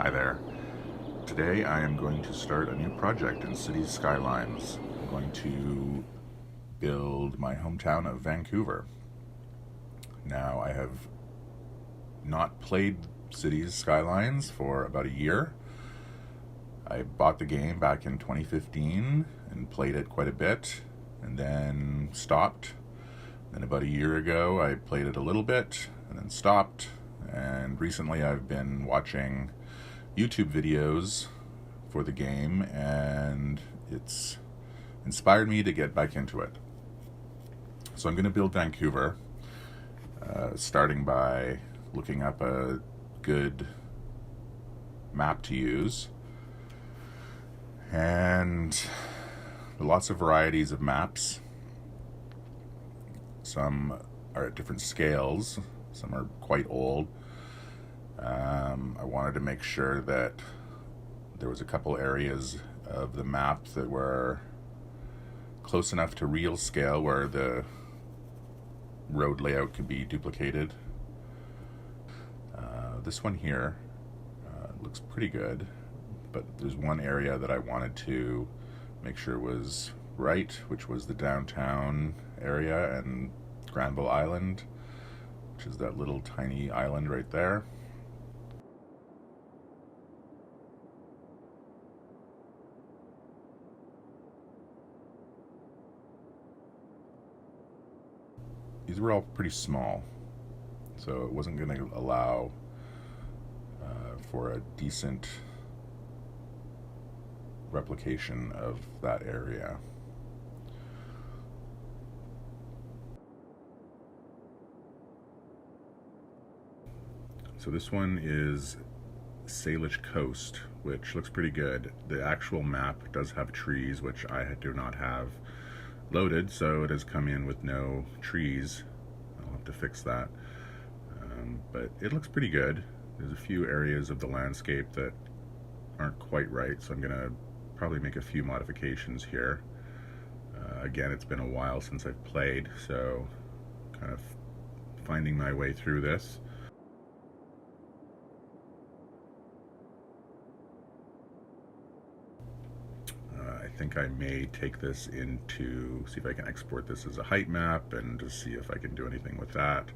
Hi there. Today I am going to start a new project in Cities Skylines. I'm going to build my hometown of Vancouver. Now, I have not played Cities Skylines for about a year. I bought the game back in 2015 and played it quite a bit and then stopped. Then about a year ago I played it a little bit and then stopped. And recently I've been watching YouTube videos for the game, and it's inspired me to get back into it. So I'm going to build Vancouver, starting by looking up a good map to use. And lots of varieties of maps. Some are at different scales, some are quite old. I wanted to make sure that there was a couple areas of the map that were close enough to real scale where the road layout could be duplicated. This one here looks pretty good, but there's one area that I wanted to make sure was right, which was the downtown area and Granville Island, which is that little tiny island right there. These were all pretty small, so it wasn't going to allow for a decent replication of that area. So this one is Salish Coast, which looks pretty good. The actual map does have trees, which I do not have loaded, so it has come in with no trees. I'll have to fix that. But it looks pretty good. There's a few areas of the landscape that aren't quite right, so I'm going to probably make a few modifications here. Again, it's been a while since I've played, so kind of finding my way through this. I think I may take this into, see if I can export this as a height map and just see if I can do anything with that.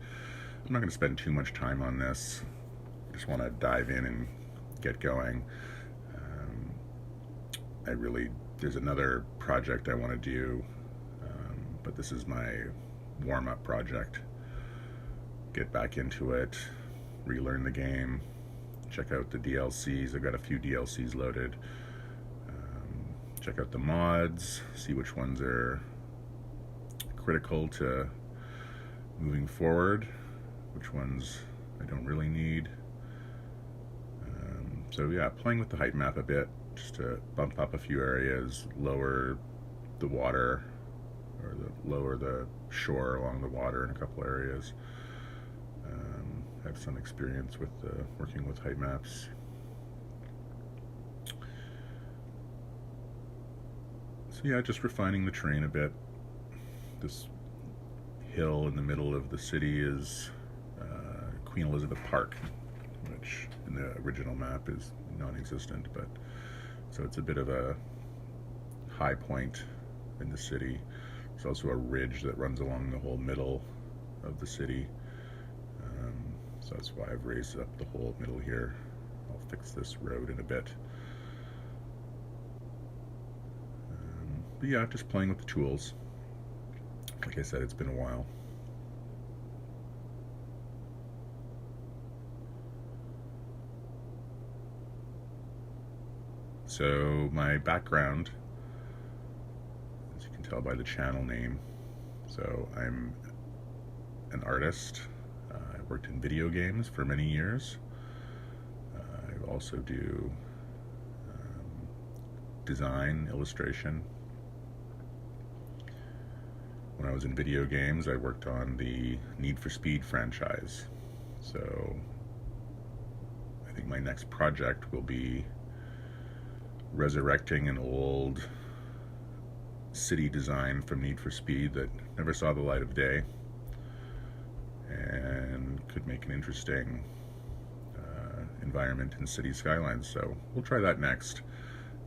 I'm not going to spend too much time on this. I just want to dive in and get going. There's another project I want to do, but this is my warm-up project. Get back into it, relearn the game, check out the DLCs. I've got a few DLCs loaded. Check out the mods, see which ones are critical to moving forward, which ones I don't really need. So yeah, playing with the height map a bit, just to bump up a few areas, lower the water, or lower the shore along the water in a couple areas. I have some experience with working with height maps. So yeah, just refining the terrain a bit. This hill in the middle of the city is Queen Elizabeth Park, which in the original map is non-existent, but so it's a bit of a high point in the city. There's also a ridge that runs along the whole middle of the city, so that's why I've raised up the whole middle here. I'll fix this road in a bit. But yeah, just playing with the tools. Like I said, it's been a while. So my background, as you can tell by the channel name, so I'm an artist. I worked in video games for many years. I also do design, illustration. When I was in video games, I worked on the Need for Speed franchise. So I think my next project will be resurrecting an old city design from Need for Speed that never saw the light of day, and could make an interesting environment in City Skylines. So we'll try that next.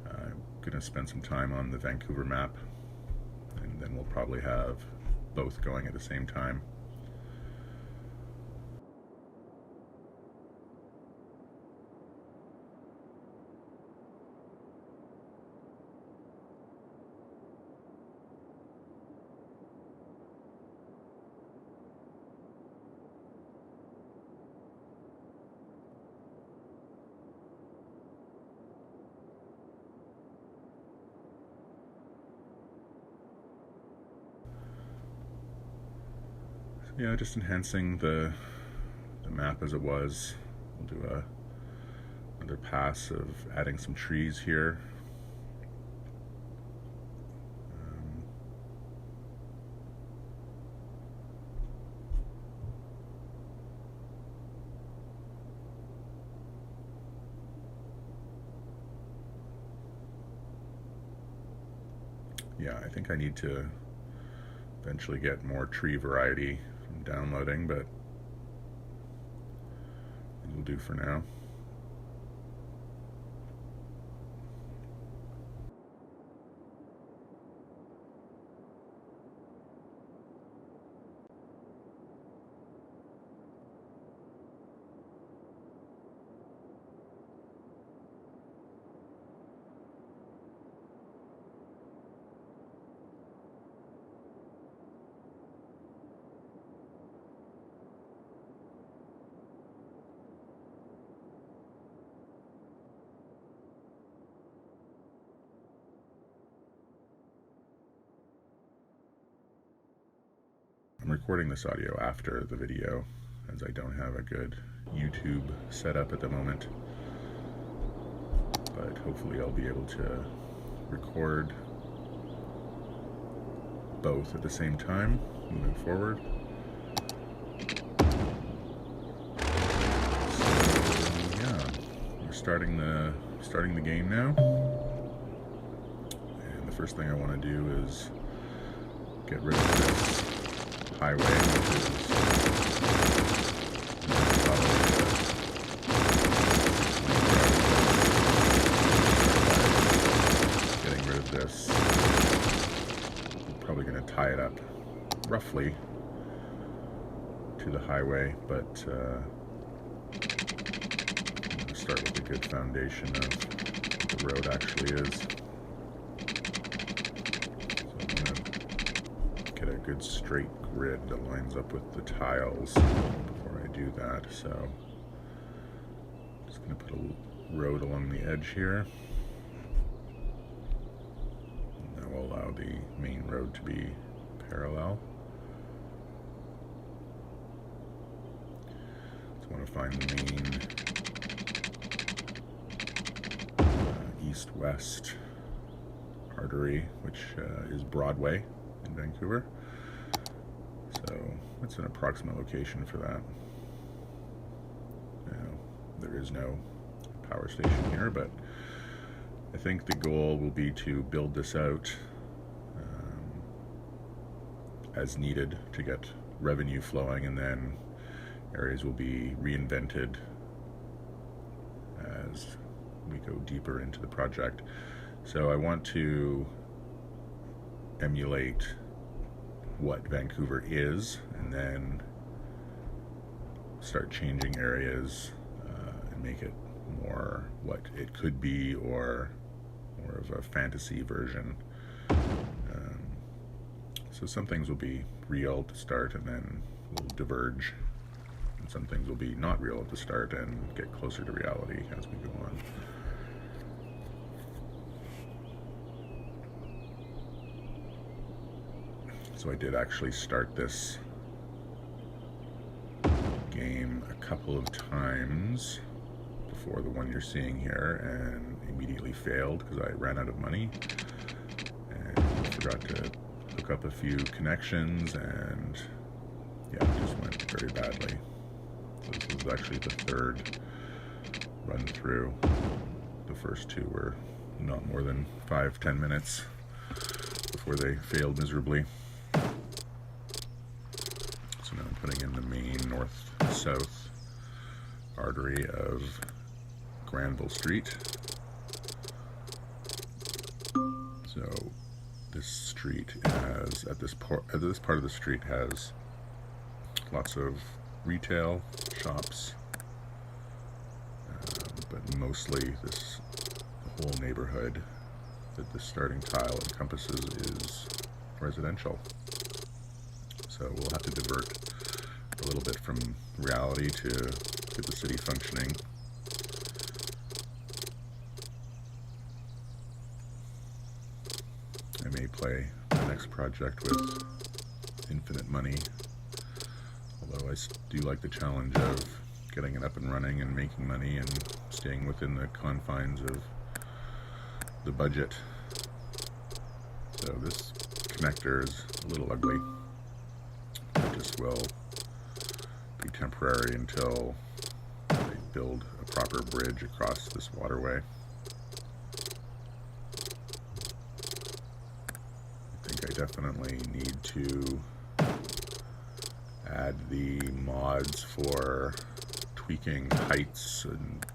I'm gonna spend some time on the Vancouver map, and then we'll probably have both going at the same time. Yeah, just enhancing the map as it was. We'll do another pass of adding some trees here. Yeah, I think I need to eventually get more tree variety from downloading, but these will do for now. I'm recording this audio after the video, as I don't have a good YouTube setup at the moment, but hopefully I'll be able to record both at the same time moving forward. So yeah, we're starting the game now, and the first thing I want to do is get rid of this highway, which is getting rid of this. I'm probably going to tie it up roughly to the highway, but I'm going to start with a good foundation of what the road actually is. Get a good straight grid that lines up with the tiles before I do that. So I'm just going to put a road along the edge here. And that will allow the main road to be parallel. So I want to find the main east-west artery, which is Broadway in Vancouver. So that's an approximate location for that. Now, there is no power station here, but I think the goal will be to build this out as needed to get revenue flowing, and then areas will be reinvented as we go deeper into the project. So I want to emulate what Vancouver is, and then start changing areas and make it more what it could be, or more of a fantasy version. So some things will be real to start and then will diverge, and some things will be not real at the start and get closer to reality as we go on. So I did actually start this game a couple of times before the one you're seeing here, and immediately failed because I ran out of money and forgot to hook up a few connections, and yeah, it just went very badly. So this was actually the third run through. The first two were not more than 5-10 minutes before they failed miserably. So now I'm putting in the main north-south artery of Granville Street. So this street has, at this part of the street has lots of retail shops, but mostly the whole neighborhood that the starting tile encompasses is residential. So we'll have to divert a little bit from reality to get the city functioning. I may play the next project with infinite money, although I do like the challenge of getting it up and running and making money and staying within the confines of the budget. So this connector is a little ugly. It just will be temporary until they build a proper bridge across this waterway. I think I definitely need to add the mods for tweaking heights and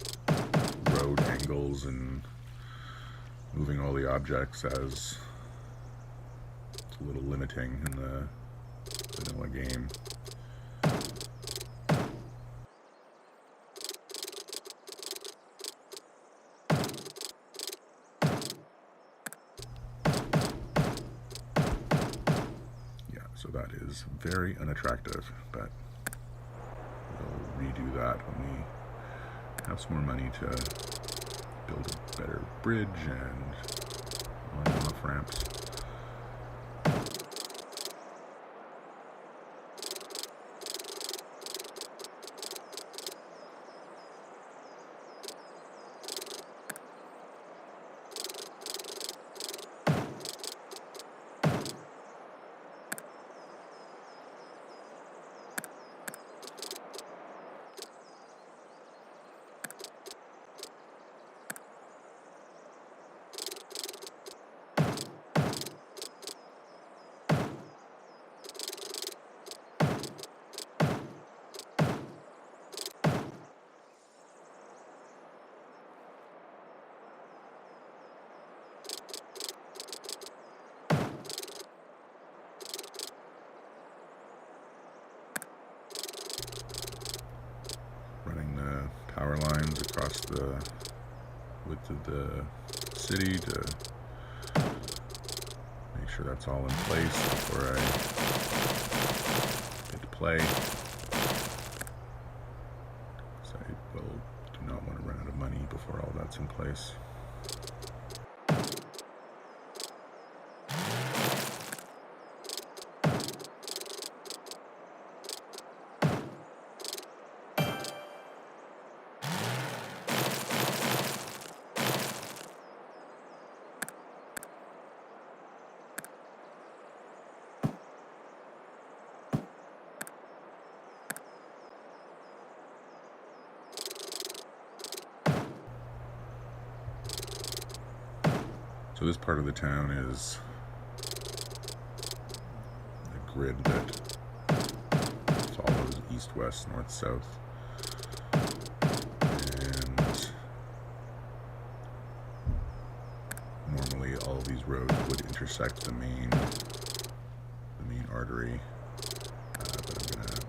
road angles and moving all the objects, as it's a little limiting in the vanilla game. Yeah, so that is very unattractive, but we'll redo that when we have some more money to build a better bridge and on and off ramps. Running the power lines across the width of the city to make sure that's all in place before I hit play. So I do not want to run out of money before all that's in place. So this part of the town is a grid that follows east, west, north, south, and normally all of these roads would intersect the main artery, but I'm going to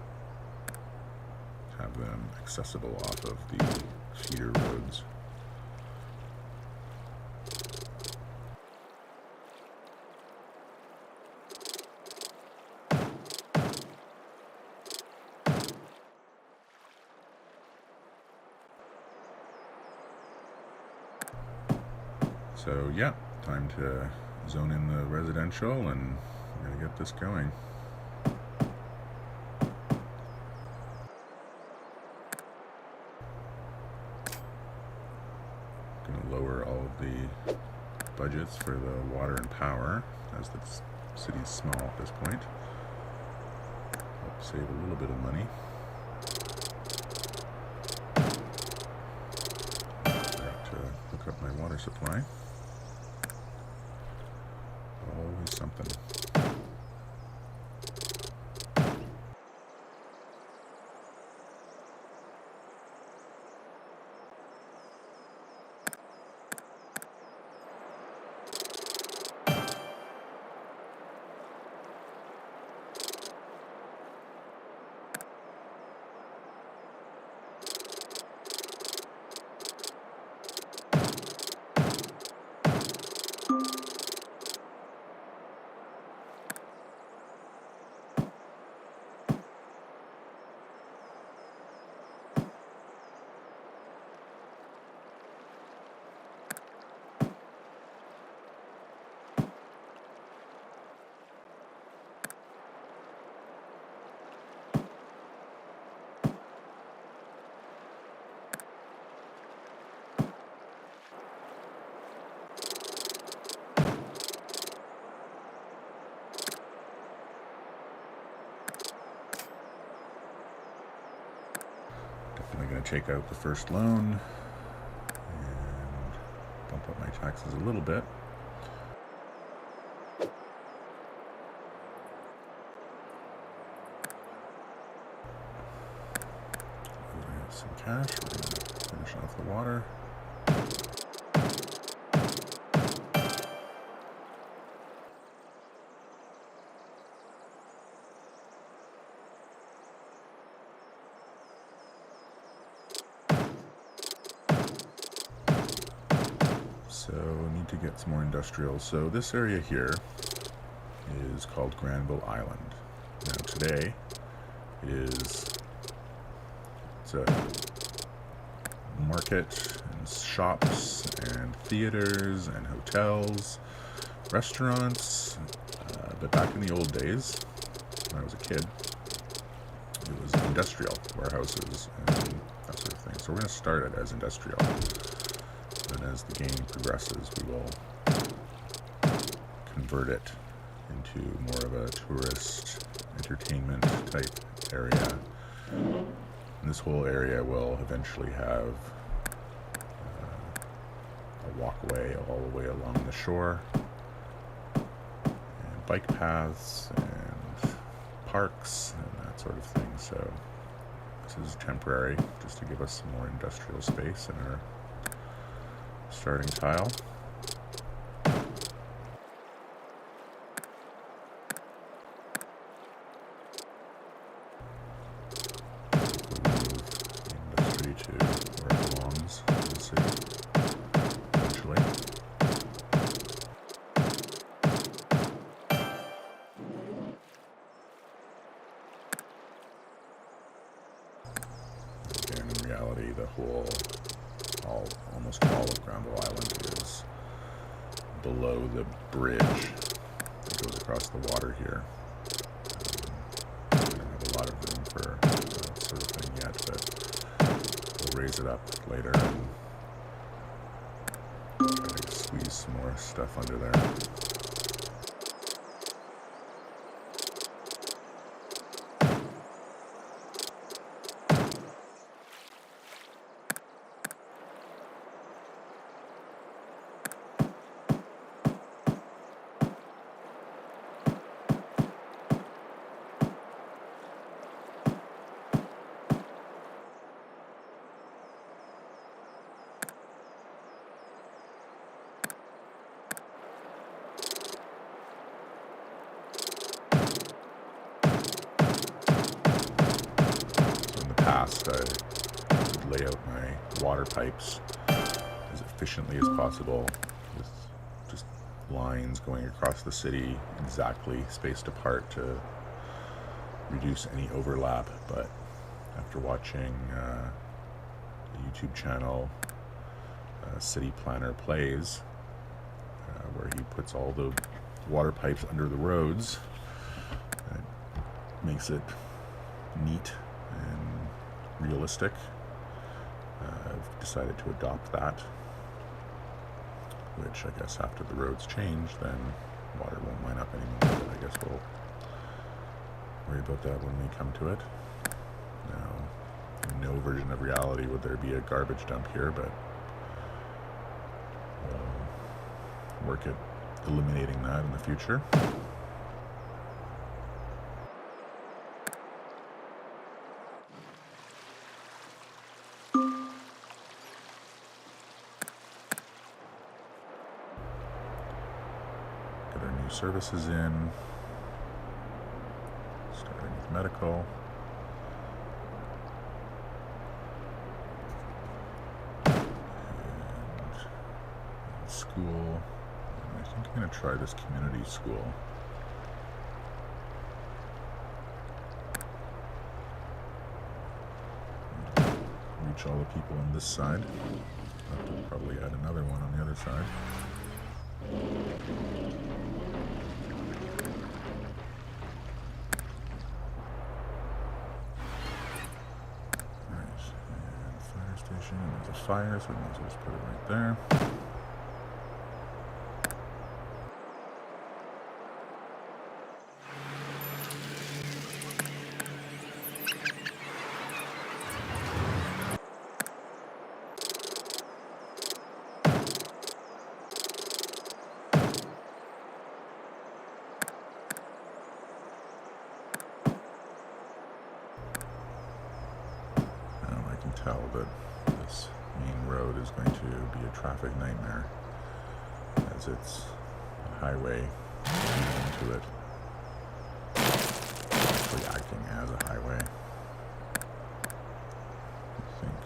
have them accessible off of the feeder roads. So yeah, time to zone in the residential, and we're gonna get this going. Gonna lower all of the budgets for the water and power, as the city's small at this point. Help save a little bit of money. Forgot to hook up my water supply. Always something. take out the first loan and bump up my taxes a little bit. We have some cash. We're going to finish off the water. So we need to get some more industrial. So this area here is called Granville Island. Now today it's a market and shops and theaters and hotels, restaurants, but back in the old days, when I was a kid, it was industrial warehouses and that sort of thing. So we're going to start it as industrial. And as the game progresses, we will convert it into more of a tourist entertainment type area. And this whole area will eventually have a walkway all the way along the shore, and bike paths and parks and that sort of thing. So this is temporary, just to give us some more industrial space in our starting tile. Industry to where it belongs in the city eventually. Again, in reality, the whole almost all of Granville Island is below the bridge that goes across the water here. We don't have a lot of room for that sort of thing yet, but we'll raise it up later and try to squeeze some more stuff under there. Past, I would lay out my water pipes as efficiently as possible with just lines going across the city exactly spaced apart to reduce any overlap. But after watching the YouTube channel City Planner Plays, where he puts all the water pipes under the roads, it makes it neat and realistic. I've decided to adopt that, which I guess after the roads change, then water won't line up anymore, but I guess we'll worry about that when we come to it. Now, in no version of reality would there be a garbage dump here, but we'll work at eliminating that in the future. Get our new services in, starting with medical. And school. And I think I'm going to try this community school. Reach all the people on this side. I'll have to probably add another one on the other side. Right, and fire station, and there's a fire, so we might as well just put it right there. is going to be a traffic nightmare, as it's a highway into it, actually acting as a highway. I think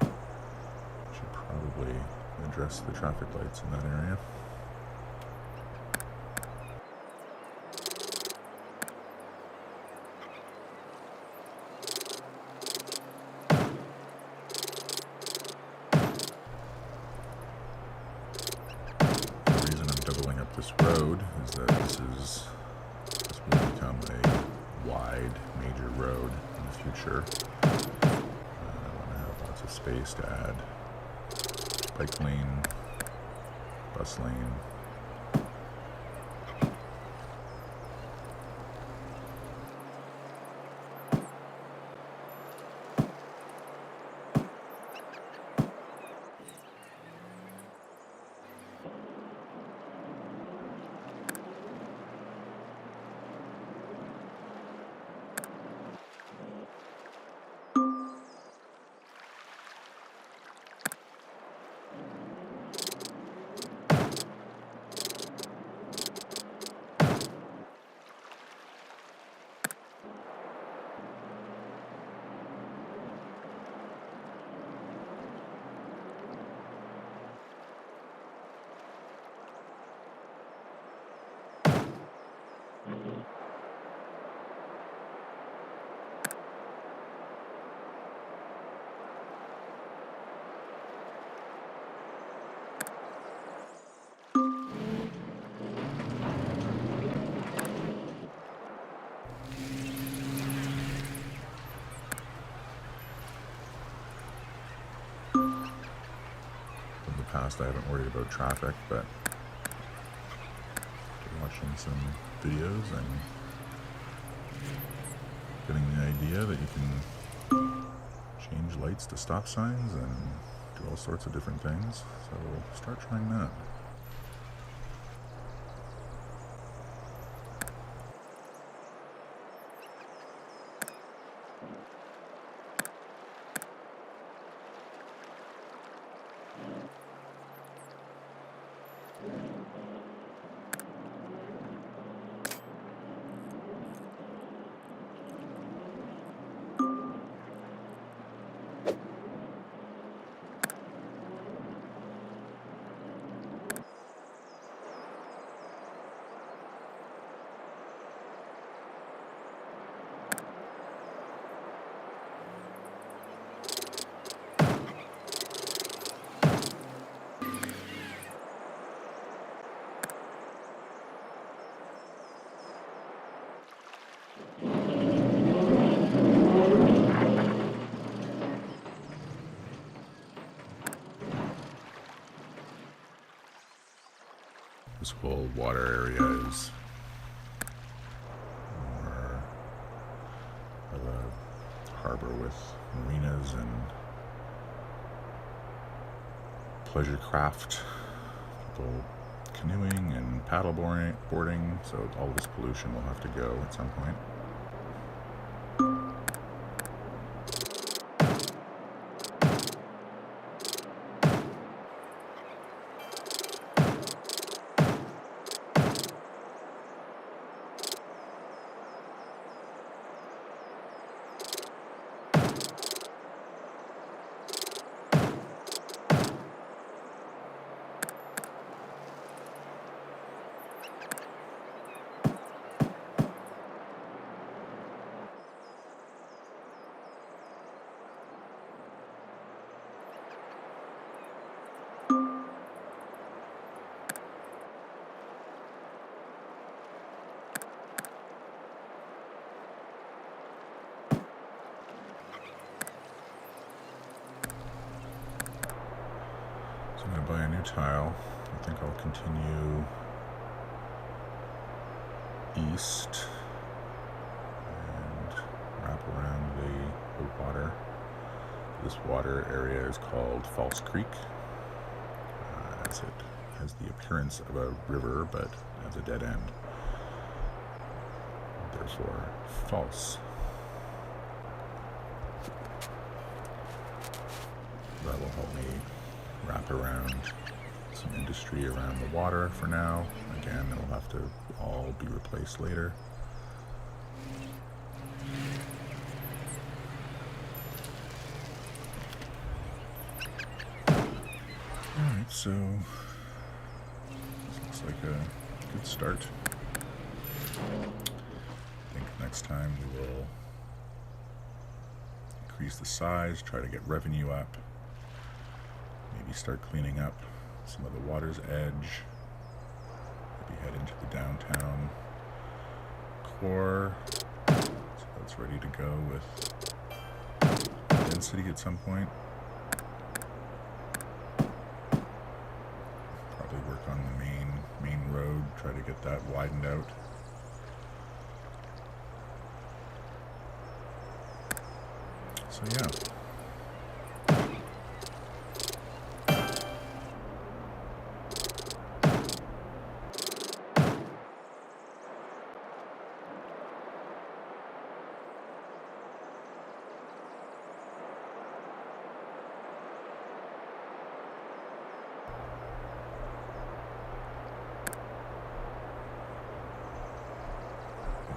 I should probably address the traffic lights in that area. Doubling up this road is that this will become a wide major road in the future. I want to have lots of space to add bike lane, bus lane. Past, I haven't worried about traffic, but watching some videos and getting the idea that you can change lights to stop signs and do all sorts of different things, so we'll start trying that. This whole water area is more of a harbor with marinas and pleasure craft, people canoeing and paddle boarding, so all this pollution will have to go at some point. I'm going to buy a new tile. I think I'll continue east and wrap around the water. This water area is called False Creek, as it has the appearance of a river but has a dead end, therefore false. That will help me wrap around some industry around the water for now. Again, it'll have to all be replaced later. Alright, so this looks like a good start. I think next time we will increase the size, try to get revenue up, maybe start cleaning up some of the water's edge, maybe head into the downtown core, so that's ready to go with density at some point. Probably work on the main road, try to get that widened out. So yeah.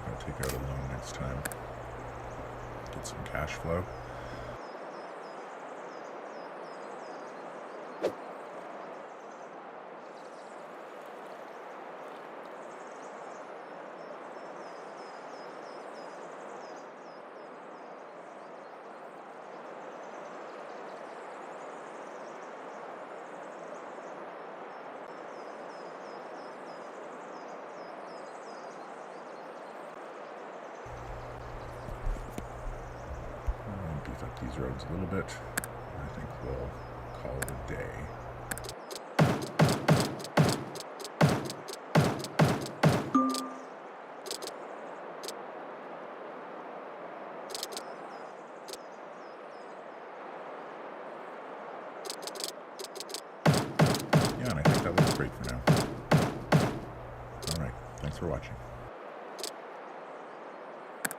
I'll take out a loan next time. Get some cash flow. Beef up these roads a little bit. I think we'll call it a day. Yeah, and I think that looks great for now. Alright, thanks for watching.